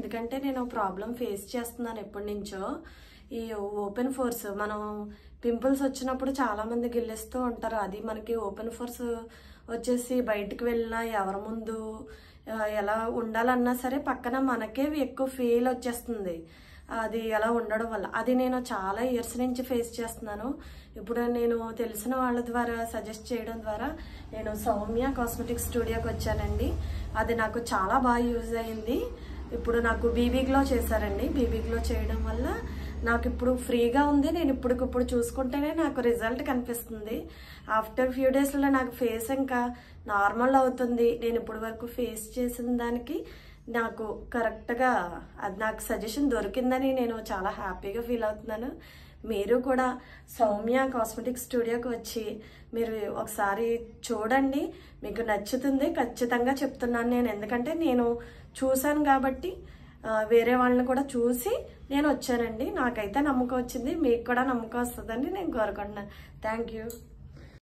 ఎందుకంటే నేను problem face చేస్తున్నాను ఎప్పటి నుంచో. ఈ ఓపెన్ ఫోర్స్ మనం పింపుల్స్ వచ్చినప్పుడు చాలా మంది గిల్లేస్తూ ఉంటారు. అది మనకి ఓపెన్ ఫోర్స్ వచ్చేసి బయటికి వెళ్ళినా ఎవరి ముందు ఎలా ఉండాలన్నా సరే పక్కన మనకే ఎక్కువ ఫీల్ వచ్చేస్తుంది. అది ఎలా ఉండడం వల్ల అది నేను చాలా ఇయర్స్ నుంచి ఫేస్ చేస్తున్నాను. ఇప్పుడు నేను తెలిసిన వాళ్ళ ద్వారా సజెస్ట్ చేయడం ద్వారా నేను సౌమ్య కాస్మెటిక్ స్టూడియోకి వచ్చానండి. అది నాకు చాలా బాగా యూజ్ అయింది. ఇప్పుడు నాకు బీబీ గ్లో చేశారండి. బీబీ గ్లో చేయడం వల్ల నాకు ఇప్పుడు ఫ్రీగా ఉంది. నేను ఇప్పటికిప్పుడు చూసుకుంటేనే నాకు రిజల్ట్ కనిపిస్తుంది. ఆఫ్టర్ ఫ్యూ డేస్లో నాకు ఫేస్ ఇంకా నార్మల్ అవుతుంది. నేను ఇప్పటి వరకు ఫేస్ చేసిన దానికి నాకు కరెక్ట్గా అది నాకు సజెషన్ దొరికిందని నేను చాలా హ్యాపీగా ఫీల్ అవుతున్నాను. మీరు కూడా సౌమ్య కాస్మెటిక్ స్టూడియోకి వచ్చి మీరు ఒకసారి చూడండి, మీకు నచ్చుతుంది ఖచ్చితంగా చెప్తున్నాను నేను. ఎందుకంటే నేను చూశాను కాబట్టి వేరే వాళ్ళని కూడా చూసి నేను వచ్చానండి. నాకైతే నమ్మకం వచ్చింది, మీకు కూడా నమ్మకం వస్తుందని నేను కోరుకుంటున్నాను. Thank you.